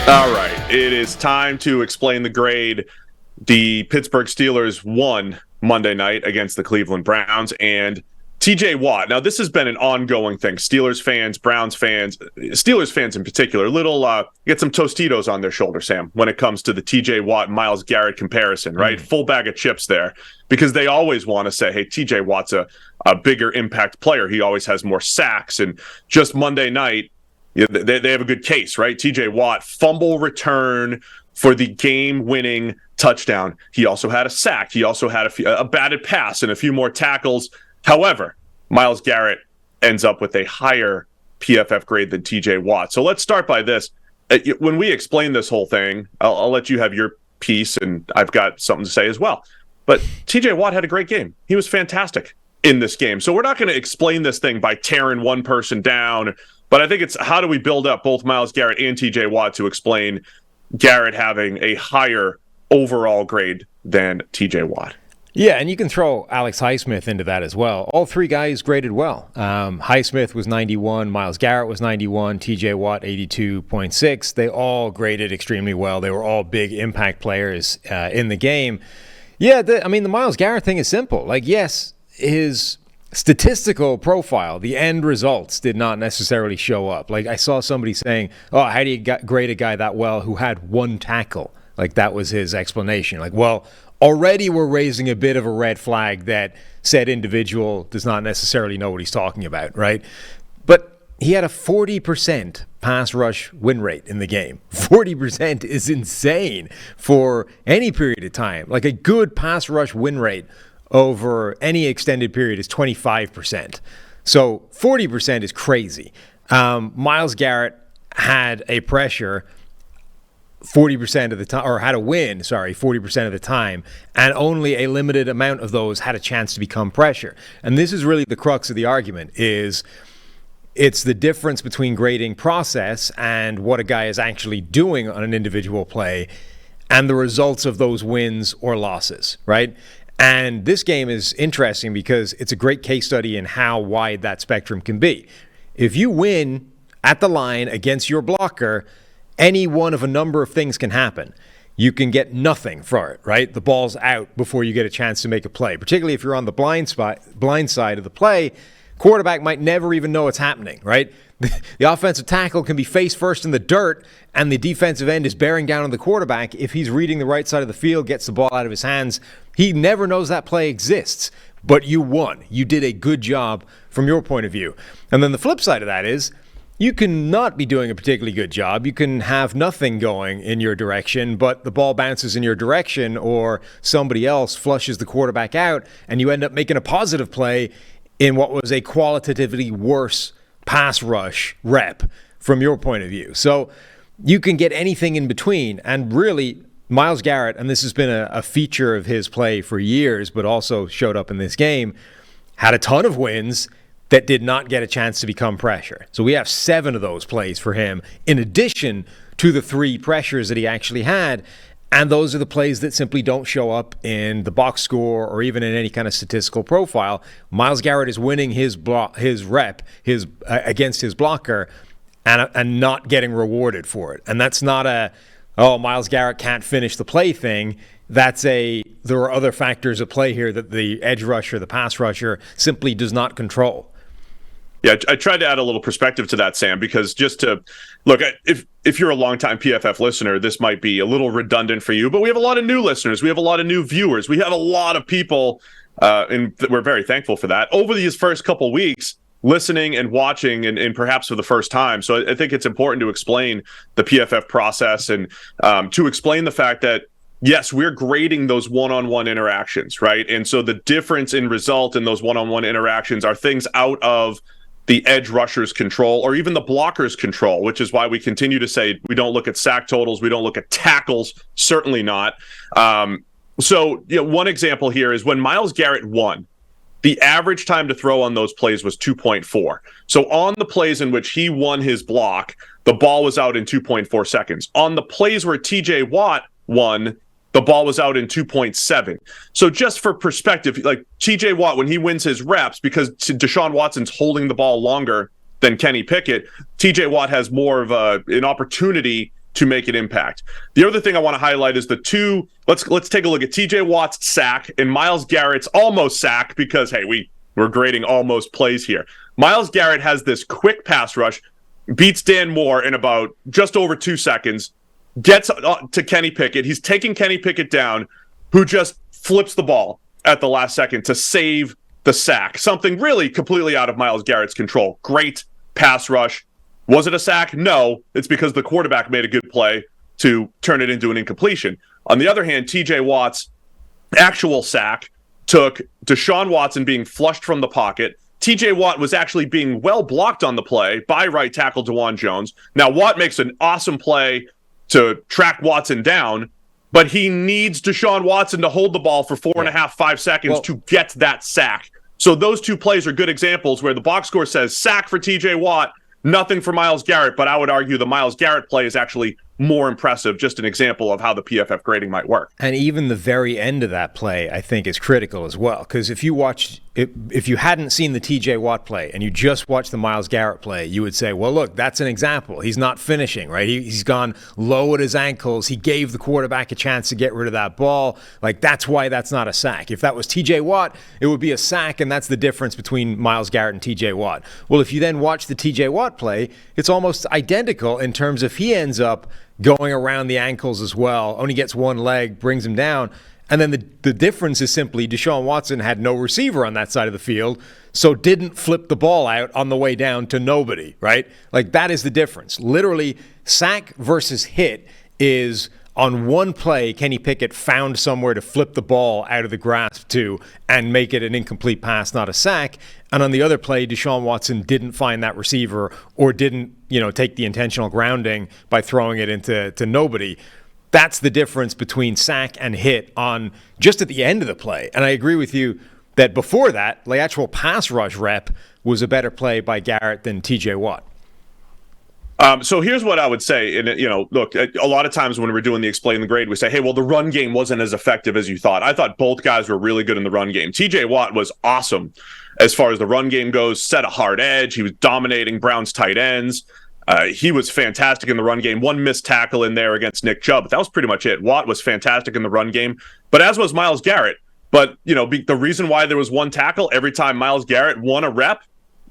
All right, it is time to explain the grade the Pittsburgh Steelers won Monday night against the Cleveland Browns and T.J. Watt. Now, this has been an ongoing thing. Steelers fans, Browns fans, Steelers fans in particular, get some Tostitos on their shoulder, Sam, when it comes to the T.J. Watt, Myles Garrett comparison, right? Full bag of chips there, because they always want to say, hey, T.J. Watt's a bigger impact player. He always has more sacks. And just Monday night, they have a good case, right? T.J. Watt, fumble return for the game-winning touchdown. He also had a sack. He also had a batted pass and a few more tackles. However, Myles Garrett ends up with a higher PFF grade than T.J. Watt. So let's start by this. When we explain this whole thing, I'll let you have your piece, and I've got something to say as well. But T.J. Watt had a great game. He was fantastic in this game. So we're not going to explain this thing by tearing one person down, but I think it's how do we build up both Myles Garrett and T.J. Watt to explain Garrett having a higher overall grade than T.J. Watt. Yeah, and you can throw Alex Highsmith into that as well. All three guys graded well. Highsmith was 91, Myles Garrett was 91, T.J. Watt 82.6. They all graded extremely well. They were all big impact players in the game. Yeah, the Myles Garrett thing is simple. Like, yes, his statistical profile, the end results did not necessarily show up. Like, I saw somebody saying, oh, how do you grade a guy that well who had one tackle? Like, that was his explanation. Like, well, already we're raising a bit of a red flag that said individual does not necessarily know what he's talking about, right? But he had a 40% pass rush win rate in the game. 40% is insane for any period of time. Like, a good pass rush win rate over any extended period is 25%. So 40% is crazy. Myles Garrett had a pressure 40% of the time, or had a win, 40% of the time, and only a limited amount of those had a chance to become pressure. And this is really the crux of the argument, is it's the difference between grading process and what a guy is actually doing on an individual play and the results of those wins or losses, right? And this game is interesting because it's a great case study in how wide that spectrum can be. If you win at the line against your blocker, any one of a number of things can happen. You can get nothing for it, right? The ball's out before you get a chance to make a play. Particularly if you're on the blind side of the play, quarterback might never even know it's happening, right? The offensive tackle can be face first in the dirt, and the defensive end is bearing down on the quarterback. If he's reading the right side of the field, gets the ball out of his hands, he never knows that play exists. But you won. You did a good job from your point of view. And then the flip side of that is, you can not be doing a particularly good job. You can have nothing going in your direction, but the ball bounces in your direction or somebody else flushes the quarterback out, and you end up making a positive play in what was a qualitatively worse pass rush rep from your point of view. So you can get anything in between. And really, Myles Garrett, and this has been a feature of his play for years, but also showed up in this game, had a ton of wins that did not get a chance to become pressure. So we have 7 of those plays for him, in addition to the 3 pressures that he actually had. And those are the plays that simply don't show up in the box score or even in any kind of statistical profile. Myles Garrett is winning his rep against his blocker and not getting rewarded for it. And that's not Myles Garrett can't finish the play thing. There are other factors at play here that the edge rusher, the pass rusher, simply does not control. Yeah, I tried to add a little perspective to that, Sam, because just to look, if you're a longtime PFF listener, this might be a little redundant for you, but we have a lot of new listeners. We have a lot of new viewers. We have a lot of people, and we're very thankful for that, over these first couple weeks, listening and watching and perhaps for the first time. So I think it's important to explain the PFF process and to explain the fact that, yes, we're grading those one-on-one interactions, right? And so the difference in result in those one-on-one interactions are things out of the edge rusher's control or even the blocker's control, which is why we continue to say we don't look at sack totals, we don't look at tackles, certainly not. So one example here is when Myles Garrett won, the average time to throw on those plays was 2.4. So on the plays in which he won his block, the ball was out in 2.4 seconds. On the plays where T.J. Watt won, the ball was out in 2.7. So just for perspective, like T.J. Watt, when he wins his reps, because Deshaun Watson's holding the ball longer than Kenny Pickett, T.J. Watt has more of an opportunity to make an impact. The other thing I want to highlight is the two. Let's take a look at T.J. Watt's sack and Myles Garrett's almost sack, because hey, we're grading almost plays here. Myles Garrett has this quick pass rush, beats Dan Moore in about just over 2 seconds, gets to Kenny Pickett. He's taking Kenny Pickett down, who just flips the ball at the last second to save the sack. Something really completely out of Myles Garrett's control. Great pass rush. Was it a sack? No. It's because the quarterback made a good play to turn it into an incompletion. On the other hand, T.J. Watt's actual sack took Deshaun Watson being flushed from the pocket. T.J. Watt was actually being well blocked on the play by right tackle DeJuan Jones. Now, Watt makes an awesome play to track Watson down, but he needs Deshaun Watson to hold the ball for 4.5, 5 seconds to get that sack. So those two plays are good examples where the box score says sack for T.J. Watt, nothing for Myles Garrett, but I would argue the Myles Garrett play is actually more impressive, just an example of how the PFF grading might work. And even the very end of that play, I think, is critical as well. Because if you hadn't seen the TJ Watt play and you just watched the Myles Garrett play, you would say, well, look, that's an example. He's not finishing, right? He's gone low at his ankles. He gave the quarterback a chance to get rid of that ball. Like, that's why that's not a sack. If that was TJ Watt, it would be a sack, and that's the difference between Myles Garrett and TJ Watt. Well, if you then watch the TJ Watt play, it's almost identical in terms of he ends up going around the ankles as well, only gets one leg, brings him down. And then the difference is simply Deshaun Watson had no receiver on that side of the field, so didn't flip the ball out on the way down to nobody, right? Like, that is the difference. Literally, sack versus hit is on one play, Kenny Pickett found somewhere to flip the ball out of the grasp to and make it an incomplete pass, not a sack. And on the other play, Deshaun Watson didn't find that receiver or didn't, take the intentional grounding by throwing it into nobody. That's the difference between sack and hit on just at the end of the play. And I agree with you that before that, the actual pass rush rep was a better play by Garrett than TJ Watt. So here's what I would say. And, look, a lot of times when we're doing the explain the grade, we say, hey, well, the run game wasn't as effective as you thought. I thought both guys were really good in the run game. TJ Watt was awesome as far as the run game goes, set a hard edge. He was dominating Brown's tight ends. He was fantastic in the run game. One missed tackle in there against Nick Chubb, but that was pretty much it. Watt was fantastic in the run game, but as was Myles Garrett. But, the reason why there was one tackle, every time Myles Garrett won a rep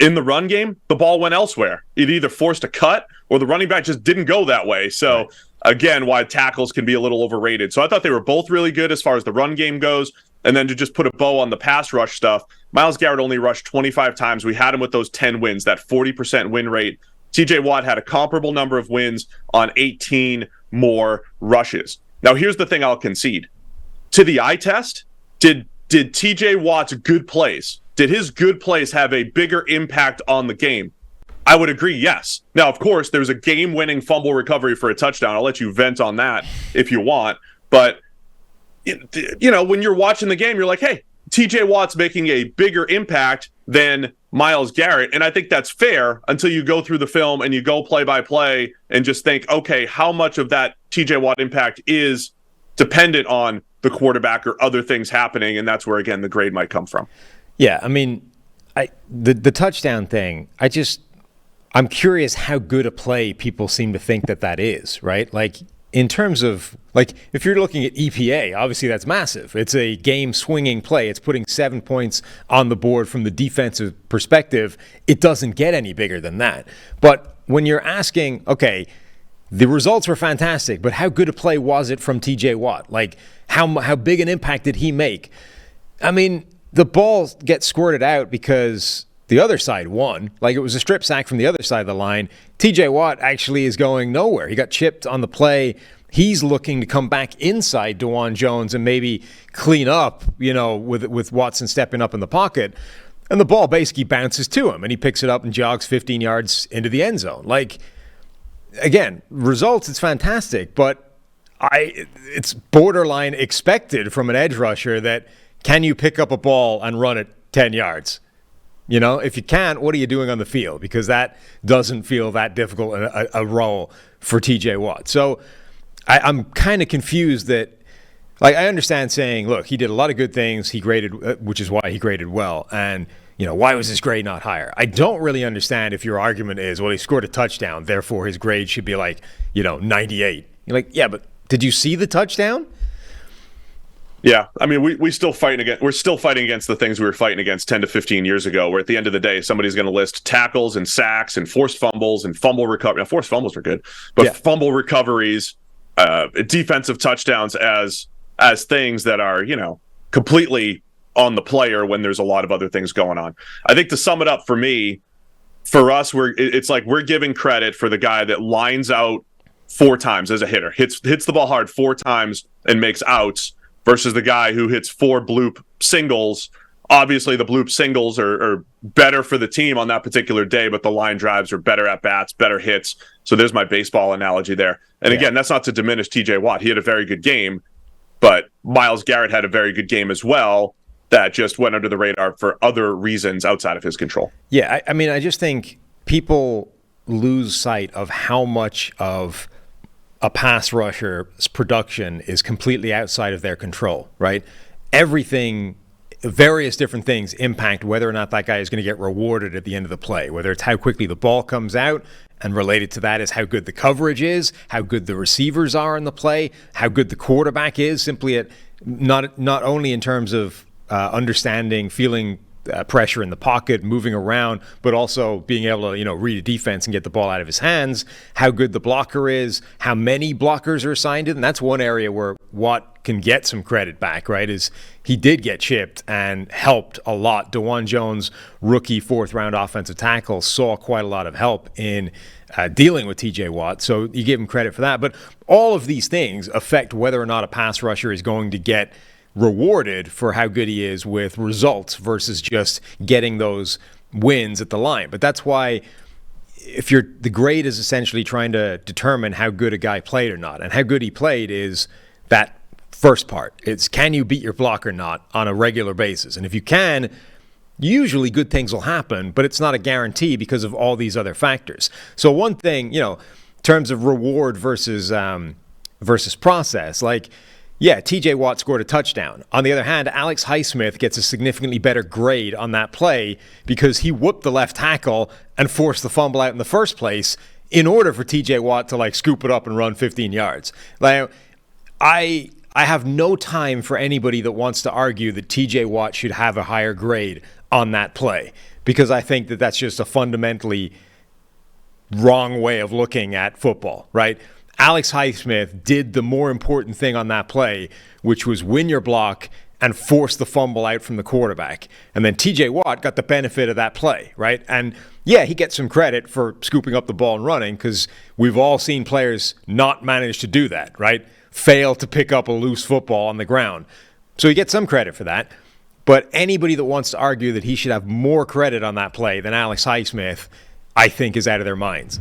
in the run game, the ball went elsewhere. It either forced a cut or the running back just didn't go that way. So, again, why tackles can be a little overrated. So I thought they were both really good as far as the run game goes. And then to just put a bow on the pass rush stuff, Myles Garrett only rushed 25 times. We had him with those 10 wins, that 40% win rate. TJ Watt had a comparable number of wins on 18 more rushes. Now, here's the thing I'll concede. To the eye test, did TJ Watt's good plays, did his good plays have a bigger impact on the game? I would agree, yes. Now, of course, there's a game-winning fumble recovery for a touchdown. I'll let you vent on that if you want. But, when you're watching the game, you're like, hey, TJ Watt's making a bigger impact than Myles Garrett. And I think that's fair until you go through the film and you go play by play and just think, okay, how much of that TJ Watt impact is dependent on the quarterback or other things happening? And that's where, again, the grade might come from. Yeah, I mean, the touchdown thing, I'm curious how good a play people seem to think that is, right? Like, in terms of, if you're looking at EPA, obviously that's massive. It's a game-swinging play. It's putting 7 points on the board from the defensive perspective. It doesn't get any bigger than that. But when you're asking, okay, the results were fantastic, but how good a play was it from TJ Watt? Like, how big an impact did he make? I mean, the ball gets squirted out because the other side won. Like, it was a strip sack from the other side of the line. TJ Watt actually is going nowhere. He got chipped on the play. He's looking to come back inside DeJuan Jones and maybe clean up, with Watson stepping up in the pocket. And the ball basically bounces to him, and he picks it up and jogs 15 yards into the end zone. Like, again, results, it's fantastic, but it's borderline expected from an edge rusher that can you pick up a ball and run it 10 yards? If you can't, what are you doing on the field? Because that doesn't feel that difficult a role for TJ Watt. So I'm kind of confused that, I understand saying, look, he did a lot of good things. He graded, which is why he graded well. And why was his grade not higher? I don't really understand if your argument is, well, he scored a touchdown, therefore his grade should be 98. You're like, yeah, but did you see the touchdown? Yeah, I mean, we're still fighting against the things we were fighting against 10 to 15 years ago, where at the end of the day, somebody's going to list tackles and sacks and forced fumbles and fumble recovery. Now, forced fumbles are good, but fumble recoveries, defensive touchdowns as things that are, completely on the player when there's a lot of other things going on. I think to sum it up for us, it's like we're giving credit for the guy that lines out 4 times as a hitter, hits the ball hard 4 times and makes outs, versus the guy who hits 4 bloop singles. Obviously, the bloop singles are better for the team on that particular day, but the line drives are better at bats, better hits. So there's my baseball analogy there. And again, that's not to diminish T.J. Watt. He had a very good game, but Myles Garrett had a very good game as well that just went under the radar for other reasons outside of his control. Yeah, I mean, I just think people lose sight of how much of a pass rusher's production is completely outside of their control, right? Various different things impact whether or not that guy is going to get rewarded at the end of the play, whether it's how quickly the ball comes out, and related to that is how good the coverage is, how good the receivers are in the play, how good the quarterback is, simply at not only in terms of understanding, feeling pressure in the pocket, moving around, but also being able to, read a defense and get the ball out of his hands, how good the blocker is, how many blockers are assigned to them. That's one area where Watt can get some credit back, right, is he did get chipped and helped a lot. DeJuan Jones, rookie 4th-round offensive tackle, saw quite a lot of help in dealing with T.J. Watt, so you give him credit for that. But all of these things affect whether or not a pass rusher is going to get rewarded for how good he is with results versus just getting those wins at the line. But that's why the grade is essentially trying to determine how good a guy played or not. And how good he played is that first part. It's, can you beat your block or not on a regular basis? And if you can, usually good things will happen, but it's not a guarantee because of all these other factors. So one thing, in terms of reward versus process, yeah, T.J. Watt scored a touchdown. On the other hand, Alex Highsmith gets a significantly better grade on that play because he whooped the left tackle and forced the fumble out in the first place in order for T.J. Watt to scoop it up and run 15 yards. I have no time for anybody that wants to argue that T.J. Watt should have a higher grade on that play, because I think that that's just a fundamentally wrong way of looking at football, right? Alex Highsmith did the more important thing on that play, which was win your block and force the fumble out from the quarterback. And then T.J. Watt got the benefit of that play, right? And yeah, he gets some credit for scooping up the ball and running, because we've all seen players not manage to do that, right? Fail to pick up a loose football on the ground. So he gets some credit for that. But anybody that wants to argue that he should have more credit on that play than Alex Highsmith, I think, is out of their minds.